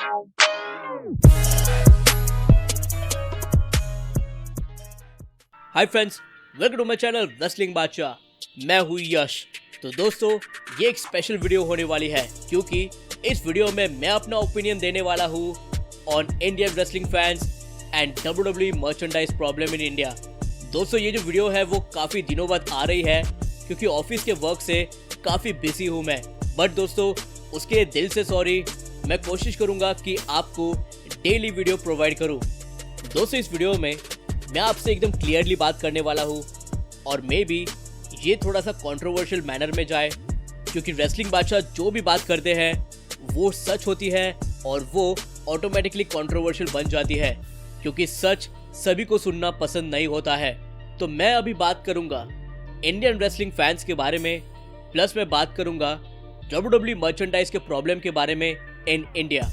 Hi friends, welcome to my channel wrestling बादशाह। मैं हूँ यश। तो दोस्तों, ये एक स्पेशल वीडियो होने वाली है क्योंकि इस वीडियो में मैं अपना ओपिनियन देने वाला हूँ on Indian wrestling fans and WWE merchandise problem in India. दोस्तों, ये जो वीडियो है वो काफ़ी दिनों बाद आ रही है क्योंकि ऑफिस के वर्क से काफ़ी बिजी हूँ मैं। बट दोस्तों, उसके दिल से सॉरी। मैं कोशिश करूँगा कि आपको डेली वीडियो प्रोवाइड करूँ। दोस्तों, इस वीडियो में मैं आपसे एकदम क्लियरली बात करने वाला हूँ और मे बी ये थोड़ा सा कंट्रोवर्शियल मैनर में जाए क्योंकि रेसलिंग बादशाह जो भी बात करते हैं वो सच होती है और वो ऑटोमेटिकली कंट्रोवर्शियल बन जाती है क्योंकि सच सभी को सुनना पसंद नहीं होता है। तो मैं अभी बात करूंगा इंडियन रेसलिंग फैंस के बारे में, प्लस मैं बात करूंगा WWE मर्चेंडाइज के प्रॉब्लम के बारे में इन इंडिया।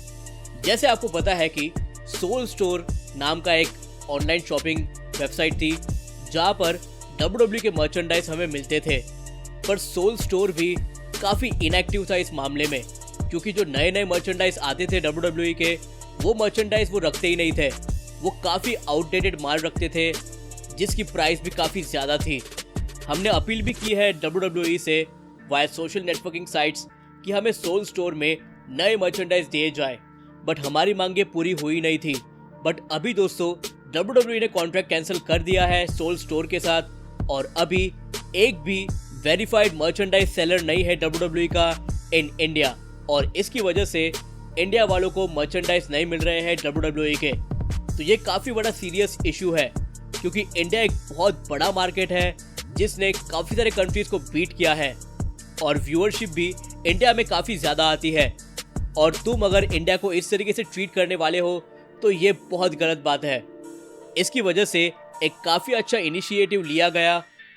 जैसे आपको पता है कि सोल स्टोर नाम का एक ऑनलाइन शॉपिंग वेबसाइट थी जहां पर WWE के मर्चेंडाइज हमें मिलते थे, पर सोल स्टोर भी काफ़ी इनएक्टिव था इस मामले में क्योंकि जो नए नए मर्चेंडाइज आते थे WWE के वो मर्चेंडाइज वो रखते ही नहीं थे। वो काफ़ी आउटडेटेड माल रखते थे जिसकी प्राइस भी काफ़ी ज़्यादा थी। हमने अपील भी की है WWE से वाया सोशल नेटवर्किंग साइट्स कि हमें सोल स्टोर में नए मर्चेंडाइज दिए जाए, बट हमारी मांगे पूरी हुई नहीं थी। बट अभी दोस्तों WWE ने कॉन्ट्रैक्ट कैंसिल कर दिया है सोल स्टोर के साथ और अभी एक भी वेरीफाइड मर्चेंडाइज सेलर नहीं है WWE का इन इंडिया, और इसकी वजह से इंडिया वालों को मर्चेंडाइज नहीं मिल रहे हैं WWE के। तो ये काफ़ी बड़ा सीरियस इशू है क्योंकि इंडिया एक बहुत बड़ा मार्केट है जिसने काफ़ी सारे कंट्रीज को बीट किया है और व्यूअरशिप भी इंडिया में काफ़ी ज़्यादा आती है। और तुम अगर इंडिया को इस तरीके से ट्रीट करने वाले हो तो ये बहुत गलत बात है। इसकी वजह से एक काफ़ी अच्छा इनिशिएटिव लिया गया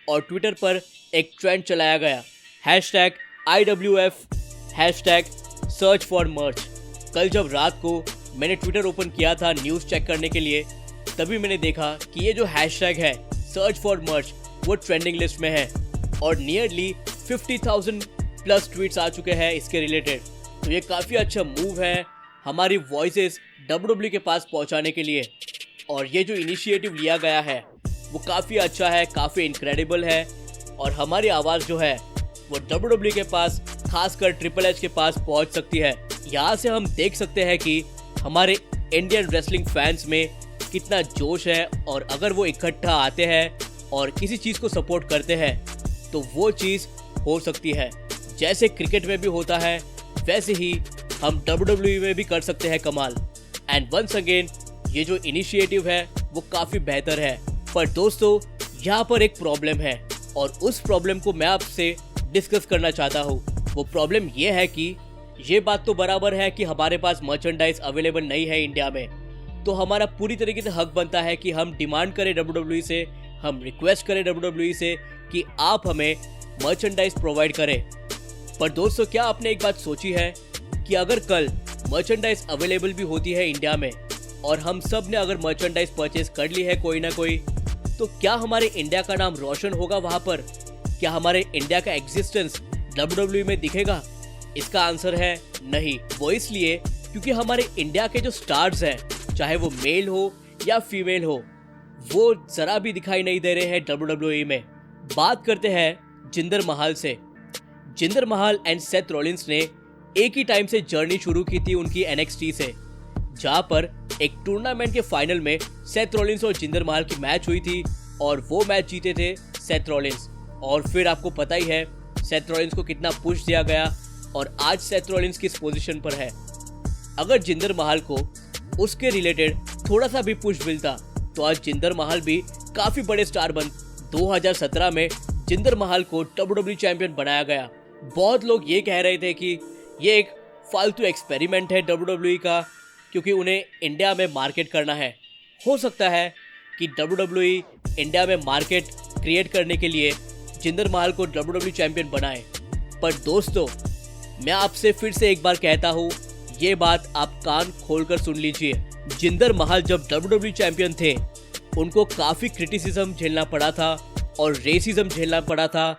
और ट्विटर पर एक ट्रेंड चलाया गया #IWF #search4merch। कल जब रात को मैंने ट्विटर ओपन किया था न्यूज़ चेक करने के लिए, तभी मैंने देखा कि ये जो हैशटैग है #search4merch वो ट्रेंडिंग लिस्ट में है और नियरली 50,000 प्लस ट्वीट्स आ चुके हैं इसके रिलेटेड। तो ये काफ़ी अच्छा मूव है हमारी वॉइसेस WWE के पास पहुंचाने के लिए, और ये जो इनिशिएटिव लिया गया है वो काफ़ी अच्छा है, काफ़ी इनक्रेडिबल है और हमारी आवाज़ जो है वो WWE के पास, खासकर TRIPPLE के पास पहुंच सकती है। यहाँ से हम देख सकते हैं कि हमारे इंडियन रेसलिंग फैंस में कितना जोश है, और अगर वो इकट्ठा आते हैं और किसी चीज़ को सपोर्ट करते हैं तो वो चीज़ हो सकती है। जैसे क्रिकेट में भी होता है वैसे ही हम WWE में भी कर सकते हैं कमाल। एंड वंस अगेन ये जो इनिशिएटिव है वो काफ़ी बेहतर है। पर दोस्तों, यहाँ पर एक प्रॉब्लम है और उस प्रॉब्लम को मैं आपसे डिस्कस करना चाहता हूँ। वो प्रॉब्लम ये है कि ये बात तो बराबर है कि हमारे पास मर्चेंडाइज अवेलेबल नहीं है इंडिया में, तो हमारा पूरी तरीके से हक बनता है कि हम डिमांड करें WWE से, हम रिक्वेस्ट करें WWE से कि आप हमें मर्चेंडाइज प्रोवाइड करें। पर दोस्तों, क्या आपने एक बात सोची है कि अगर कल मर्चेंडाइज अवेलेबल भी होती है इंडिया में और हम सब ने अगर मर्चेंडाइज परचेज कर ली है कोई ना कोई, तो क्या हमारे इंडिया का नाम रोशन होगा वहाँ पर? क्या हमारे इंडिया का एग्जिस्टेंस WWE में दिखेगा? इसका आंसर है नहीं। वो इसलिए क्योंकि हमारे इंडिया के जो स्टार्स हैं, चाहे वो मेल हो या फीमेल हो, वो ज़रा भी दिखाई नहीं दे रहे हैं WWE में। बात करते हैं जिंदर महल से। जिंदर महल एंड सेथ रॉलिंस ने एक ही टाइम से जर्नी शुरू की थी उनकी NXT से, जहां पर एक टूर्नामेंट के फाइनल में सेथ रॉलिंस और जिंदर महल की मैच हुई थी और वो मैच जीते थे सेथ रॉलिंस। और फिर आपको पता ही है सेथ रॉलिंस को कितना पुश दिया गया और आज सेथ रॉलिंस किस पोजीशन पर है। अगर जिंदर महल को उसके रिलेटेड थोड़ा सा भी पुश मिलता तो आज जिंदर महल भी काफ़ी बड़े स्टार बन। 2017 में जिंदर महल को WWE चैंपियन बनाया गया। बहुत लोग ये कह रहे थे कि ये एक फालतू एक्सपेरिमेंट है WWE का क्योंकि उन्हें इंडिया में मार्केट करना है। हो सकता है कि WWE इंडिया में मार्केट क्रिएट करने के लिए जिंदर महल को WWE चैंपियन बनाए। पर दोस्तों, मैं आपसे फिर से एक बार कहता हूँ, ये बात आप कान खोलकर सुन लीजिए। जिंदर महल जब WWE चैंपियन थे उनको काफ़ी क्रिटिसिज्म झेलना पड़ा था और रेसिज्म झेलना पड़ा था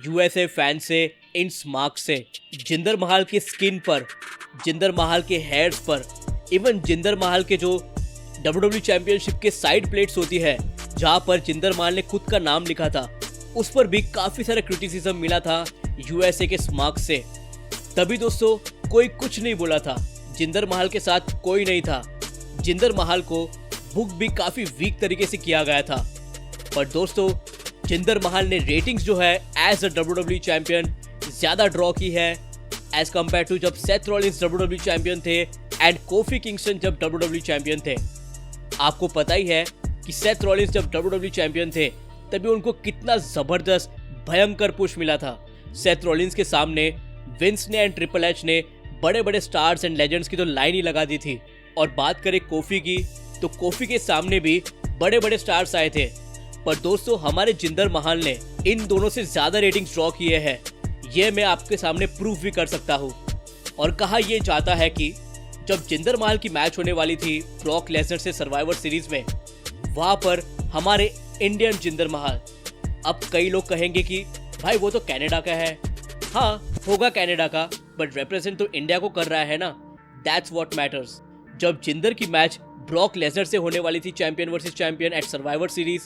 USA फैन से, इन स्मार्क से। जिंदर महल की स्किन पर, जिंदर महल के हेयर्स पर इवन जिंदर महल के जो WWE चैंपियनशिप के साइड प्लेट्स होती है जहां पर जिंदर महल ने खुद का नाम लिखा था, उस पर भी काफी सारा क्रिटिसिज्म मिला था USA के स्मार्क से। तभी दोस्तों कोई कुछ नहीं बोला था, जिंदर महल के साथ कोई नहीं था। जिंदर महल को बुक भी काफी वीक तरीके से किया गया था। पर दोस्तों जिंदर महल ने रेटिंग्स जो है एज अ WWE चैंपियन ज्यादा ड्रॉ की है एज कम्पेयर टू जब सेथ रॉलिंस WWE चैंपियन थे एंड कोफी किंगस्टन जब WWE चैंपियन थे। आपको पता ही है कि सेथ रॉलिंस जब WWE चैंपियन थे तभी उनको कितना जबरदस्त भयंकर पुश मिला था। सेथ रॉलिंस के सामने विंस ने एंड ट्रिपल एच ने बड़े बड़े स्टार्स एंड लेजेंड्स की तो लाइन ही लगा दी थी। और बात करें कोफी की, तो कोफी के सामने भी बड़े बड़े स्टार्स आए थे। पर दोस्तों हमारे जिंदर महल ने इन दोनों से ज्यादा रेटिंग्स ड्रॉ किए हैं, ये मैं आपके सामने प्रूफ भी कर सकता हूँ। और कहा यह जाता है कि जब जिंदर महल की मैच होने वाली थी ब्रॉक लेसनर से सर्वाइवर सीरीज में, वहां पर हमारे इंडियन जिंदर महल, अब कई लोग कहेंगे कि भाई वो तो कनाडा का है। हाँ होगा कनाडा का, बट रिप्रेजेंट तो इंडिया को कर रहा है ना, दैट्स व्हाट मैटर्स। जब जिंदर की मैच ब्रॉक लेसनर से होने वाली थी champion versus champion at Survivor Series,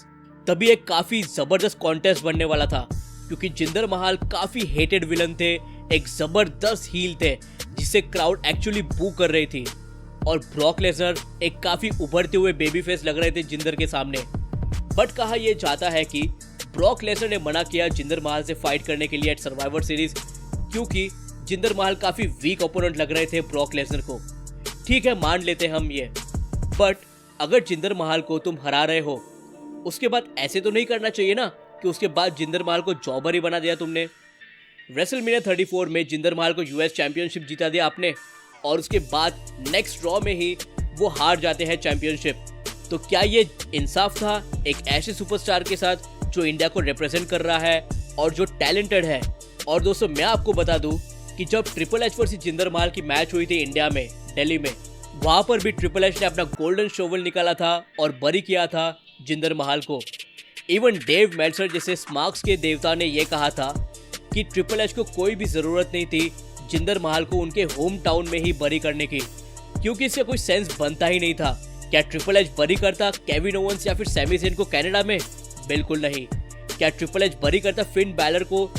तभी एक काफी जबरदस्त कॉन्टेस्ट बनने वाला था, क्योंकि जिंदर महल काफी हेटेड विलन थे, एक जबरदस्त हील थे जिसे क्राउड एक्चुअली बू कर रही थी। और ब्रॉक लेसनर एक काफी उभरते हुए बेबी फेस लग रहे थे जिंदर के सामने। बट कहा यह जाता है कि ब्रॉक लेसनर ने मना किया जिंदर महल से फाइट करने के लिए एट सर्वाइवर सीरीज, क्योंकि जिंदर महल काफी वीक ओपोनेंट लग रहे थे ब्रॉक लेसनर को। ठीक है मान लेते हम ये, बट अगर जिंदर महल को तुम हरा रहे हो उसके बाद ऐसे तो नहीं करना चाहिए ना कि उसके बाद जिंदर महल को जॉबर ही बना दिया तुमने। रेसलमेनिया 34 में जिंदर महल को यूएस चैंपियनशिप जिता दिया आपने, और उसके बाद नेक्स्ट ड्रॉ में ही वो हार जाते हैं चैंपियनशिप। तो क्या ये इंसाफ था एक ऐसे सुपरस्टार के साथ जो इंडिया को रिप्रेजेंट कर रहा है और जो टैलेंटेड है? और दोस्तों मैं आपको बता दूं कि जब ट्रिपल एच वर्सेस जिंदर महल की मैच हुई थी इंडिया में दिल्ली में, वहां पर भी ट्रिपल एच ने अपना गोल्डन शोवल निकाला था और बरी किया था जिंदर महल को। इवन डेव मेल्सर जैसे स्मार्क्स के देवता ने यह कहा था कि ट्रिपल एच को कोई भी जरूरत नहीं थी जिंदर महल को उनके होम टाउन में ही बरी करने की, क्योंकि इससे कोई सेंस बनता ही नहीं था। क्या ट्रिपल एच बरी करता केविन ओवंस या फिर सैमी ज़ेन को कनाडा में? बिल्कुल नहीं। क्या ट्रिपल एच बरी करता फिन बैलर को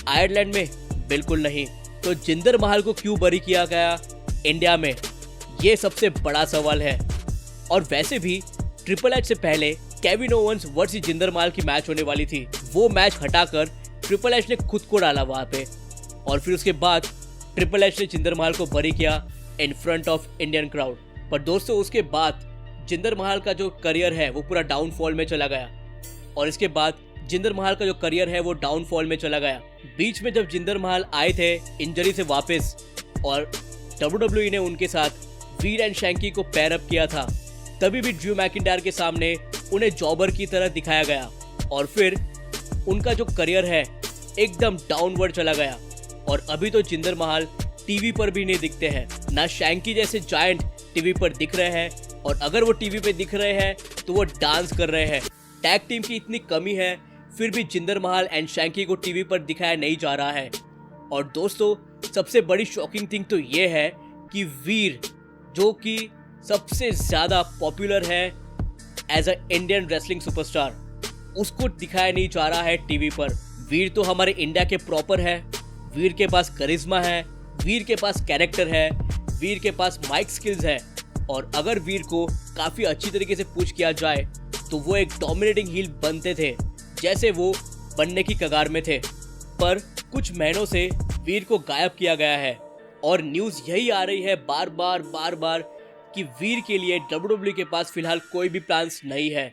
आयरलैंड में? बिल्कुल नहीं। तो जिंदर महल को क्यों बरी किया गया इंडिया में, ये सबसे बड़ा सवाल है। और वैसे भी ट्रिपल एच से पहले केविन ओवंस वर्सेस जिंदर महल की मैच होने वाली थी, वो मैच हटाकर ट्रिपल एच ने खुद को डाला वहां पे, और फिर उसके बाद ट्रिपल एच ने जिंदर महल को बरी किया in front of Indian crowd. पर दोस्तों उसके बाद जिंदर महल का जो करियर है वो पूरा डाउनफॉल में चला गया, और इसके बाद जिंदर महल का जो करियर है वो डाउनफॉल में चला गया। बीच में जब जिंदर महल आए थे इंजरी से वापस, और WWE ने उनके साथ वीर एंड शैंकी को पैर अप किया था, तभी भी ड्रू मैकिंटायर के सामने उन्हें जॉबर की तरह दिखाया गया, और फिर उनका जो करियर है एकदम डाउनवर्ड चला गया। और अभी तो जिंदर महल टीवी पर भी नहीं दिखते हैं, ना शैंकी जैसे जायंट टीवी पर दिख रहे हैं, और अगर वो टीवी पे दिख रहे हैं तो वो डांस कर रहे हैं। टैग टीम की इतनी कमी है फिर भी जिंदर महल एंड शैंकी को टीवी पर दिखाया नहीं जा रहा है। और दोस्तों सबसे बड़ी शॉकिंग थिंग तो ये है कि वीर, जो कि सबसे ज्यादा पॉपुलर है as a Indian wrestling superstar, उसको दिखाया नहीं जा रहा है टीवी पर। वीर तो हमारे इंडिया के प्रॉपर है, वीर के पास करिश्मा है, वीर के पास कैरेक्टर है, वीर के पास माइक स्किल्स है, और अगर वीर को काफी अच्छी तरीके से पुश किया जाए तो वो एक डोमिनेटिंग हील बनते थे जैसे वो बनने की कगार में थे। पर कुछ महीनों से वीर को गायब किया गया है, और न्यूज यही आ रही है बार बार कि वीर के लिए WWE के पास फिलहाल कोई भी प्लान्स नहीं है।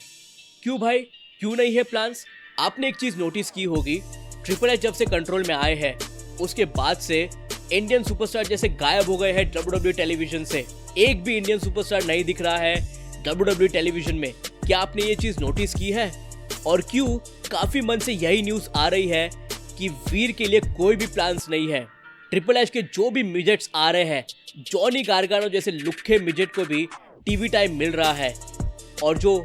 क्यों भाई, क्यों नहीं है प्लान्स? आपने एक चीज नोटिस की होगी, ट्रिपल एच जब से कंट्रोल में आए हैं उसके बाद से इंडियन सुपरस्टार जैसे गायब हो गए हैं WWE टेलीविजन से। एक भी इंडियन सुपरस्टार नहीं दिख रहा है WWE टेलीविजन में। क्या आपने ये चीज नोटिस की है? और क्यों काफी मन से यही न्यूज आ रही है कि वीर के लिए कोई भी प्लान्स नहीं है। ट्रिपल एच के जो भी मिजेट्स आ रहे हैं, जॉनी गार्गानो जैसे लुक्खे मिजेट को भी टीवी टाइम मिल रहा है, और जो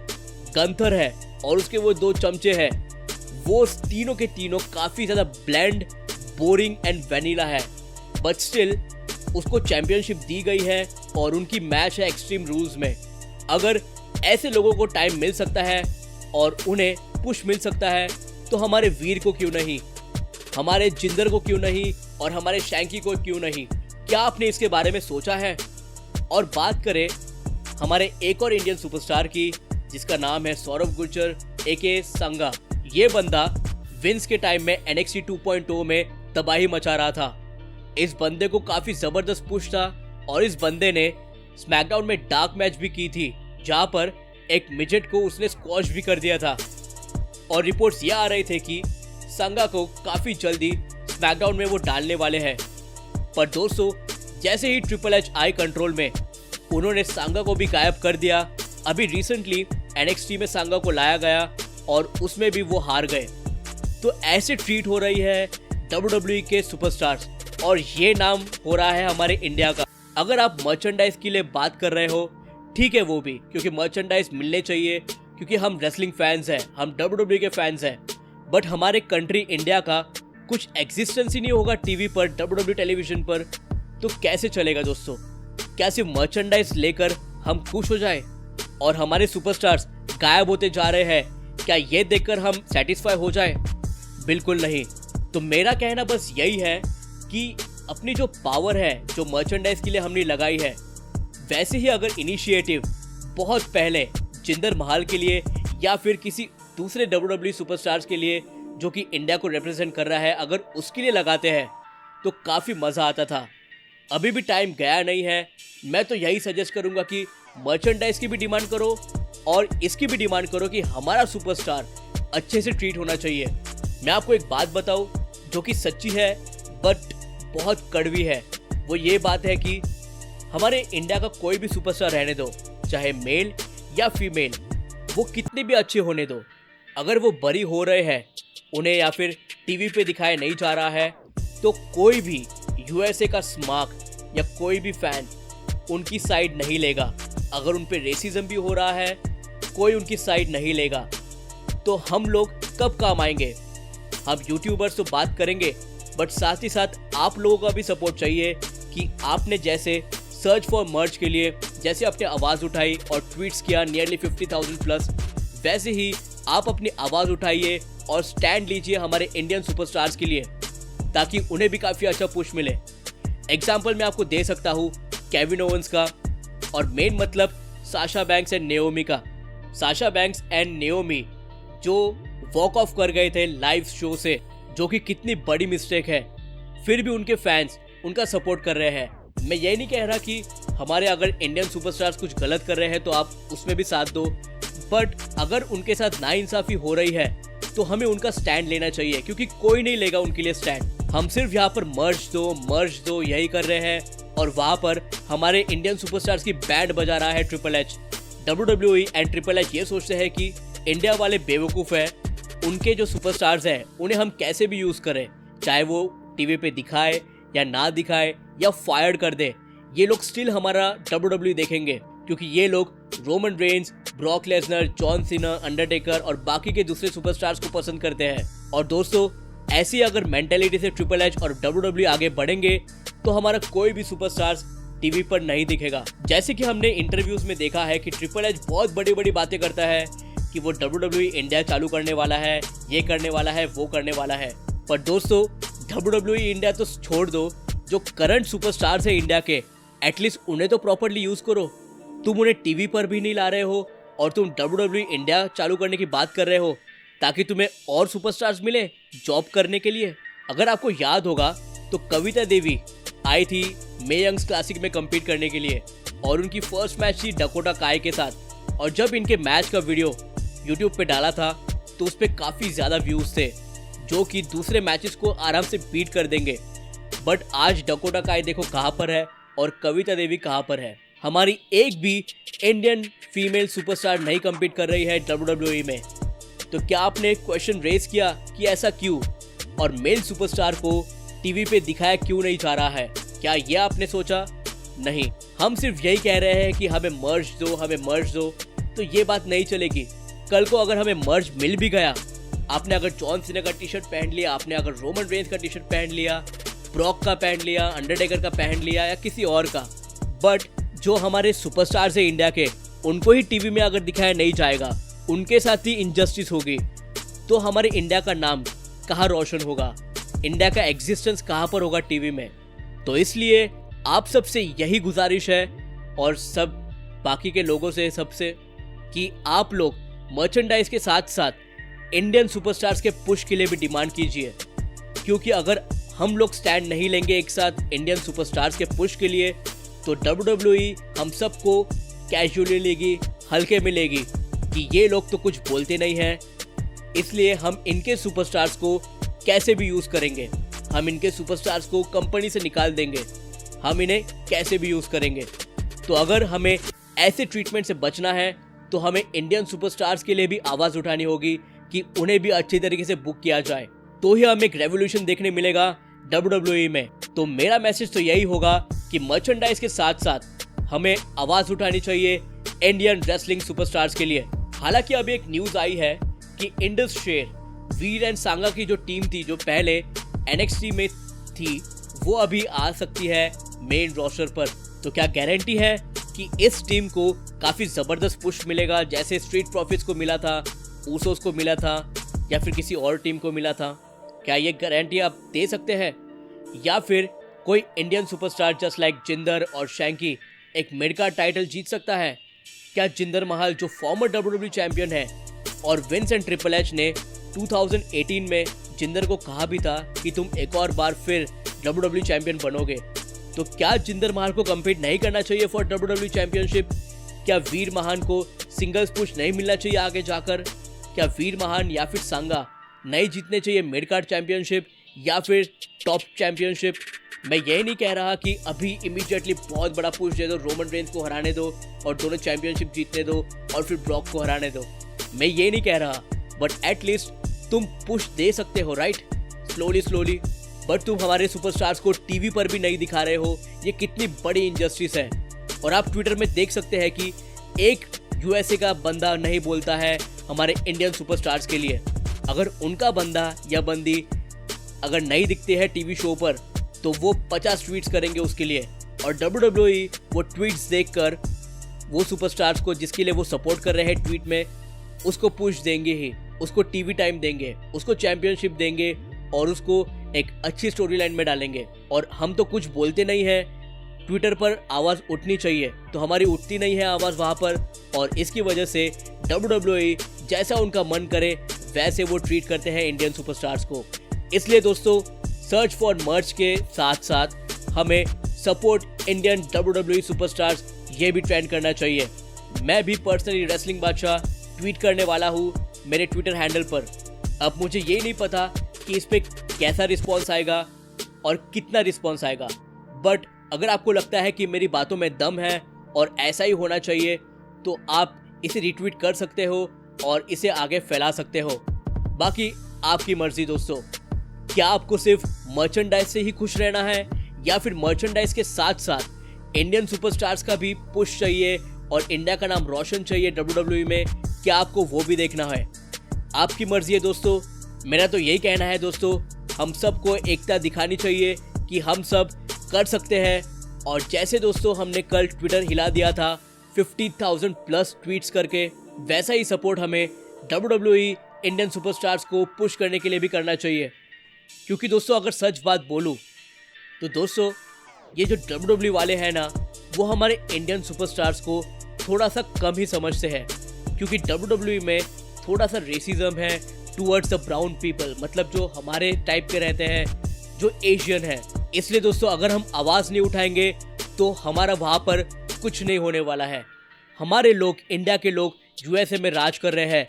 गंथर है और उसके वो दो चमचे हैं, वो तीनों के तीनों काफी ज्यादा ब्लैंड, बोरिंग एंड वैनिला है। बट स्टिल उसको चैंपियनशिप दी गई है और उनकी मैच है एक्सट्रीम रूल्स में। अगर ऐसे लोगों को टाइम मिल सकता है और उन्हें पुश मिल सकता है तो हमारे वीर को क्यों नहीं, हमारे जिंदर को क्यों नहीं और हमारे शैंकी को क्यों नहीं? क्या आपने इसके बारे में सोचा है? और बात करें हमारे एक और इंडियन सुपरस्टार की, जिसका नाम है सौरव गुर्जर एके संगा। ये बंदा विंस के टाइम में NXT 2.0 में तबाही मचा रहा था। इस बंदे को काफी जबरदस्त पुश था और इस बंदे ने स्मैकडाउन में डार्क मैच भी की थी, जहां पर एक मिजेट को उसने स्क्वॉश भी कर दिया था। और रिपोर्ट्स ये आ रहे थे कि संगा को काफी जल्दी स्मैकडाउन में वो डालने वाले हैं। पर दोस्तों, जैसे ही ट्रिपल एच आए कंट्रोल में, उन्होंने सांगा को भी गायब कर दिया। अभी रिसेंटली NXT में सांगा को लाया गया और उसमें भी वो हार गए। तो ऐसे ट्रीट हो रही है WWE के सुपरस्टार्स, और ये नाम हो रहा है हमारे इंडिया का। अगर आप मर्चेंडाइज के लिए बात कर रहे हो, ठीक है, वो भी, क्योंकि मर्चेंडाइज मिलने चाहिए, क्योंकि हम रेसलिंग फैंस हैं, हम WWE के फैंस हैं। बट हमारे कंट्री इंडिया का कुछ एग्जिस्टेंस ही नहीं होगा टीवी पर, WWE टेलीविजन पर, तो कैसे चलेगा दोस्तों? क्या सिर्फ मर्चेंडाइज लेकर हम खुश हो जाए और हमारे सुपरस्टार्स गायब होते जा रहे हैं, क्या ये देखकर हम सेटिस्फाई हो जाए? बिल्कुल नहीं। तो मेरा कहना बस यही है कि अपनी जो पावर है, जो मर्चेंडाइज के लिए हमने लगाई है, वैसे ही अगर इनिशिएटिव बहुत पहले जिंदर महल के लिए या फिर किसी दूसरे WWE सुपरस्टार्स के लिए जो कि इंडिया को रिप्रेजेंट कर रहा है, अगर उसके लिए लगाते हैं तो काफ़ी मज़ा आता था। अभी भी टाइम गया नहीं है। मैं तो यही सजेस्ट करूंगा कि मर्चेंडाइज की भी डिमांड करो और इसकी भी डिमांड करो कि हमारा सुपरस्टार अच्छे से ट्रीट होना चाहिए। मैं आपको एक बात बताऊं जो कि सच्ची है बट बहुत कड़वी है। वो ये बात है कि हमारे इंडिया का कोई भी सुपरस्टार रहने दो, चाहे मेल या फीमेल, वो कितने भी अच्छे होने दो, अगर वो बरी हो रहे हैं, उन्हें या फिर टीवी पे दिखाया नहीं जा रहा है, तो कोई भी USA का स्मार्क या कोई भी फैन उनकी साइड नहीं लेगा। अगर उन पे रेसिज्म भी हो रहा है, कोई उनकी साइड नहीं लेगा। तो हम लोग कब काम आएंगे? हम यूट्यूबर्स तो बात करेंगे, बट साथ ही साथ आप लोगों का भी सपोर्ट चाहिए कि आपने जैसे सर्च फॉर मर्च के लिए जैसे आपने आवाज़ उठाई और ट्वीट्स किया नियरली 50,000 प्लस, वैसे ही आप अपनी आवाज़ उठाइए और स्टैंड लीजिए हमारे इंडियन सुपरस्टार्स के लिए, ताकि उन्हें भी काफ़ी अच्छा पुश मिले। एग्जाम्पल मैं आपको दे सकता हूँ केविन ओवेंस का, और मेन मतलब साशा बैंक्स एंड नेओमी का। साशा बैंक्स एंड नेओमी जो वॉक ऑफ कर गए थे लाइव शो से, जो कि कितनी बड़ी मिस्टेक है, फिर भी उनके फैंस उनका सपोर्ट कर रहे हैं। मैं ये नहीं कह रहा कि हमारे अगर इंडियन सुपरस्टार्स कुछ गलत कर रहे हैं तो आप उसमें भी साथ दो, बट अगर उनके साथ नाइंसाफी हो रही है तो हमें उनका स्टैंड लेना चाहिए, क्योंकि कोई नहीं लेगा उनके लिए स्टैंड। हम सिर्फ यहाँ पर मर्ज दो यही कर रहे हैं, और वहाँ पर हमारे इंडियन सुपरस्टार्स की बैंड बजा रहा है triple H. WWE and triple H ये सोचते हैं कि इंडिया वाले बेवकूफ़ है, उनके जो सुपरस्टार्स हैं उन्हें हम कैसे भी यूज़ करें, चाहे वो टीवी पे दिखाए या ना दिखाए या फायर कर दे, ये लोग स्टिल हमारा WWE देखेंगे, क्योंकि ये लोग Roman Reigns, Brock Lesnar, John Cena, Undertaker और बाकी के दूसरे सुपरस्टार्स को पसंद करते हैं। और दोस्तों, ऐसी अगर मेंटेलिटी से ट्रिपल एच और WWE आगे बढ़ेंगे तो हमारा कोई भी सुपरस्टार्स टीवी पर नहीं दिखेगा। जैसे कि हमने इंटरव्यूज में देखा है कि ट्रिपल एच बहुत बड़ी बड़ी बातें करता है कि वो WWE इंडिया चालू करने वाला है, ये करने वाला है, वो करने वाला है। पर दोस्तों, WWE इंडिया तो छोड़ दो, जो करंट सुपरस्टार्स है इंडिया के, एटलीस्ट उन्हें तो प्रॉपरली यूज करो। तुम उन्हें टीवी पर भी नहीं ला रहे हो और तुम WWE इंडिया चालू करने की बात कर रहे हो ताकि तुम्हें और सुपरस्टार्स मिले जॉब करने के लिए। अगर आपको याद होगा तो कविता देवी आई थी मे यंग्स क्लासिक में compete करने के लिए, और उनकी फर्स्ट मैच थी डकोटा काय के साथ। और जब इनके मैच का वीडियो यूट्यूब पे डाला था तो उस पर काफ़ी ज़्यादा व्यूज़ थे, जो कि दूसरे मैचेस को आराम से बीट कर देंगे। बट आज डकोटा काय देखो कहाँ पर है और कविता देवी कहाँ पर है। हमारी एक भी इंडियन फीमेल सुपरस्टार नहीं compete कर रही है WWE में। तो क्या आपने क्वेश्चन रेज किया कि ऐसा क्यों, और मेल सुपरस्टार को टीवी पे दिखाया क्यों नहीं जा रहा है? क्या ये आपने सोचा? नहीं, हम सिर्फ यही कह रहे हैं कि हमें मर्ज दो, हमें मर्ज दो। तो ये बात नहीं चलेगी। कल को अगर हमें मर्ज मिल भी गया, आपने अगर जॉन सीना का टी शर्ट पहन लिया, आपने अगर रोमन रेंस का टी शर्ट पहन लिया, ब्रॉक का पहन लिया, अंडरटेकर का पहन लिया या किसी और का, बट जो हमारे सुपरस्टार्स है इंडिया के, उनको ही टीवी में अगर दिखाया नहीं जाएगा, उनके साथ ही इनजस्टिस होगी, तो हमारे इंडिया का नाम कहाँ रोशन होगा, इंडिया का एग्जिस्टेंस कहाँ पर होगा टीवी में। तो इसलिए आप सबसे यही गुजारिश है और सब बाकी के लोगों से सबसे कि आप लोग मर्चेंडाइज के साथ साथ इंडियन सुपरस्टार्स के पुश के लिए भी डिमांड कीजिए, क्योंकि अगर हम लोग स्टैंड नहीं लेंगे एक साथ इंडियन सुपरस्टार्स के पुश के लिए, तो WWE हम सबको कैजुअली लेगी, हल्के में लेगी कि ये लोग तो कुछ बोलते नहीं हैं, इसलिए हम इनके सुपरस्टार्स को कैसे भी यूज़ करेंगे, हम इनके सुपरस्टार्स को कंपनी से निकाल देंगे, हम इन्हें कैसे भी यूज़ करेंगे। तो अगर हमें ऐसे ट्रीटमेंट से बचना है तो हमें इंडियन सुपरस्टार्स के लिए भी आवाज़ उठानी होगी कि उन्हें भी अच्छी तरीके से बुक किया जाए, तो ही हमें एक रेवोल्यूशन देखने मिलेगा WWE में। तो मेरा मैसेज तो यही होगा कि मर्चेंडाइज के साथ साथ हमें आवाज़ उठानी चाहिए इंडियन रेसलिंग सुपरस्टार्स के लिए। हालांकि अभी एक न्यूज़ आई है कि इंडस शेर, वीर एंड सांगा की जो टीम थी जो पहले NXT में थी, वो अभी आ सकती है मेन रोस्टर पर। तो क्या गारंटी है कि इस टीम को काफ़ी ज़बरदस्त पुश मिलेगा, जैसे स्ट्रीट प्रॉफिट्स को मिला था, ऊसोस को मिला था, या फिर किसी और टीम को मिला था? क्या ये गारंटी आप दे सकते हैं? या फिर कोई Indian superstar just like Jinder और शैंकी एक मिड कार्ड टाइटल जीत सकता है? क्या जिंदर महल जो फॉर्मर WWE चैंपियन है, और विंस एंड ट्रिपल एच ने 2018 में जिंदर को कहा भी था कि तुम एक और बार फिर WWE चैंपियन बनोगे, तो क्या जिंदर महल को कम्पीट नहीं करना चाहिए फॉर WWE चैंपियनशिप? क्या वीर महान को सिंगल्स पुश नहीं मिलना चाहिए आगे जाकर? क्या वीर महान या फिर सांगा नहीं जीतने चाहिए मिड कार्ड चैंपियनशिप या फिर टॉप चैंपियनशिप? मैं यही नहीं कह रहा कि अभी इमीडिएटली बहुत बड़ा पुश दे दो, रोमन रेंज को हराने दो और दोनों चैंपियनशिप जीतने दो और फिर ब्रॉक को हराने दो, मैं ये नहीं कह रहा, बट एटलीस्ट तुम पुश दे सकते हो, राइट? स्लोली, बट तुम हमारे सुपरस्टार्स को टीवी पर भी नहीं दिखा रहे हो। ये कितनी बड़ी इनजस्टिस है। और आप ट्विटर में देख सकते हैं कि एक USA का बंदा नहीं बोलता है हमारे इंडियन सुपरस्टार्स के लिए। अगर उनका बंदा या बंदी अगर नहीं दिखते हैं टीवी शो पर, तो वो 50 ट्वीट्स करेंगे उसके लिए, और WWE वो ट्वीट्स देखकर वो सुपरस्टार्स को जिसके लिए वो सपोर्ट कर रहे हैं ट्वीट में, उसको पुश देंगे ही, उसको टीवी टाइम देंगे, उसको चैंपियनशिप देंगे और उसको एक अच्छी स्टोरी लाइन में डालेंगे। और हम तो कुछ बोलते नहीं हैं, ट्विटर पर आवाज़ उठनी चाहिए तो हमारी उठती नहीं है आवाज़ वहाँ पर, और इसकी वजह से WWE जैसा उनका मन करे वैसे वो ट्रीट करते हैं इंडियन सुपरस्टार्स को। इसलिए दोस्तों, सर्च फॉर मर्च के साथ साथ हमें सपोर्ट इंडियन WWE सुपरस्टार्स ये भी ट्रेंड करना चाहिए। मैं भी पर्सनली रेसलिंग बादशाह ट्वीट करने वाला हूँ मेरे ट्विटर हैंडल पर। अब मुझे ये नहीं पता कि इस पे कैसा रिस्पॉन्स आएगा और कितना रिस्पॉन्स आएगा, बट अगर आपको लगता है कि मेरी बातों में दम है और ऐसा ही होना चाहिए, तो आप इसे रिट्वीट कर सकते हो और इसे आगे फैला सकते हो। बाकी आपकी मर्जी दोस्तों। क्या आपको सिर्फ मर्चेंडाइज से ही खुश रहना है, या फिर मर्चेंडाइज के साथ साथ इंडियन सुपरस्टार्स का भी पुश चाहिए और इंडिया का नाम रोशन चाहिए WWE में? क्या आपको वो भी देखना है? आपकी मर्जी है दोस्तों। मेरा तो यही कहना है दोस्तों, हम सबको एकता दिखानी चाहिए कि हम सब कर सकते हैं। और जैसे दोस्तों हमने कल ट्विटर हिला दिया था 50,000 प्लस ट्वीट्स करके, वैसा ही सपोर्ट हमें WWE इंडियन सुपरस्टार्स को पुश करने के लिए भी करना चाहिए। क्योंकि दोस्तों अगर सच बात बोलूं तो दोस्तों, ये जो WWE वाले हैं ना, वो हमारे इंडियन सुपरस्टार्स को थोड़ा सा कम ही समझते हैं, क्योंकि WWE में थोड़ा सा रेसिज्म है टूवर्ड्स द ब्राउन पीपल, मतलब जो हमारे टाइप के रहते हैं, जो एशियन है। इसलिए दोस्तों अगर हम आवाज़ नहीं उठाएंगे तो हमारा वहाँ पर कुछ नहीं होने वाला है। हमारे लोग, इंडिया के लोग USA में राज कर रहे हैं,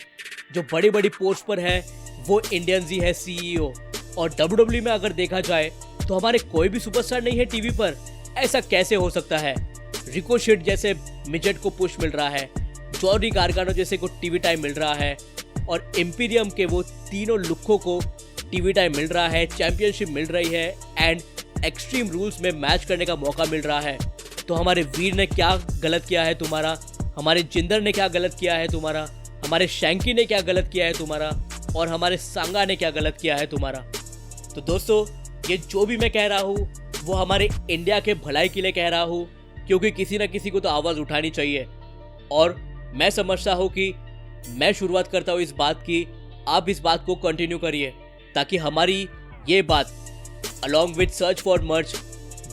जो बड़ी बड़ी पोस्ट पर है वो इंडियंस ही है, CEO। और WWE में अगर देखा जाए तो हमारे कोई भी सुपरस्टार नहीं है टीवी पर। ऐसा कैसे हो सकता है? रिकोशेट जैसे मिजेट को पुश मिल रहा है, जॉनी गार्गानो जैसे को टीवी टाइम मिल रहा है, और इम्पीरियम के वो तीनों लुक्कों को टीवी टाइम मिल रहा है, चैंपियनशिप मिल रही है, एंड एक्सट्रीम रूल्स में मैच करने का मौका मिल रहा है। तो हमारे वीर ने क्या गलत किया है तुम्हारा? हमारे जिंदर ने क्या गलत किया है तुम्हारा? हमारे शैंकी ने क्या गलत किया है तुम्हारा? और हमारे सांगा ने क्या गलत किया है तुम्हारा? तो दोस्तों ये जो भी मैं कह रहा हूँ वो हमारे इंडिया के भलाई के लिए कह रहा हूँ, क्योंकि किसी ना किसी को तो आवाज़ उठानी चाहिए। और मैं समझता हूँ कि मैं शुरुआत करता हूँ इस बात की, आप इस बात को कंटिन्यू करिए ताकि हमारी ये बात अलॉन्ग विद सर्च फॉर मर्च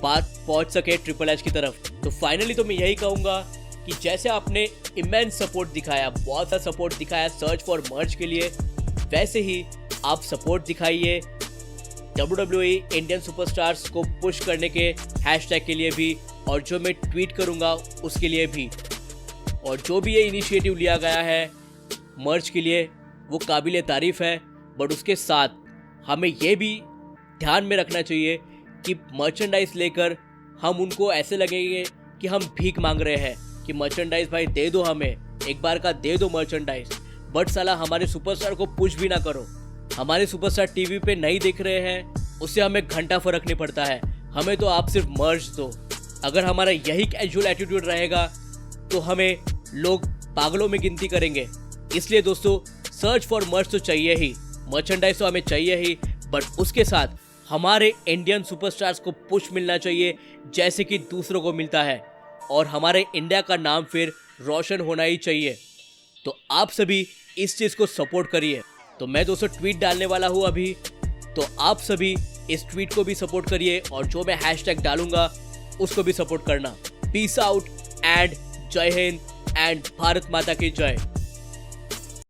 बात पहुँच सके ट्रिपल एच की तरफ। तो फाइनली तो मैं यही कहूँगा कि जैसे आपने इमेंस सपोर्ट दिखाया, बहुत सा सपोर्ट दिखाया सर्च फॉर मर्च के लिए, वैसे ही आप सपोर्ट दिखाइए WWE इंडियन सुपरस्टार्स को पुश करने के हैशटैग के लिए भी, और जो मैं ट्वीट करूंगा उसके लिए भी। और जो भी ये इनिशिएटिव लिया गया है मर्च के लिए वो काबिल तारीफ है, बट उसके साथ हमें ये भी ध्यान में रखना चाहिए कि मर्चेंडाइज लेकर हम उनको ऐसे लगेंगे कि हम भीख मांग रहे हैं कि मर्चेंडाइज भाई दे दो, हमें एक बार का दे दो मर्चेंडाइज, बट साला हमारे सुपरस्टार को पुश भी ना करो। हमारे सुपरस्टार टीवी पे नहीं दिख रहे हैं, उससे हमें घंटा फर्क नहीं पड़ता है, हमें तो आप सिर्फ मर्च दो। अगर हमारा यही कैजुअल एटीट्यूड रहेगा तो हमें लोग पागलों में गिनती करेंगे। इसलिए दोस्तों सर्च फॉर मर्च तो चाहिए ही, मर्चेंडाइज तो हमें चाहिए ही, बट उसके साथ हमारे इंडियन सुपरस्टार्स को पुश मिलना चाहिए जैसे कि दूसरों को मिलता है, और हमारे इंडिया का नाम फिर रोशन होना ही चाहिए। तो आप सभी इस चीज़ को सपोर्ट करिए। तो मैं दोस्तों ट्वीट डालने वाला हूँ अभी, तो आप सभी इस ट्वीट को भी सपोर्ट करिए और जो मैं हैशटैग डालूंगा उसको भी सपोर्ट करना। पीस आउट एंड जय हिंद एंड भारत माता की जय।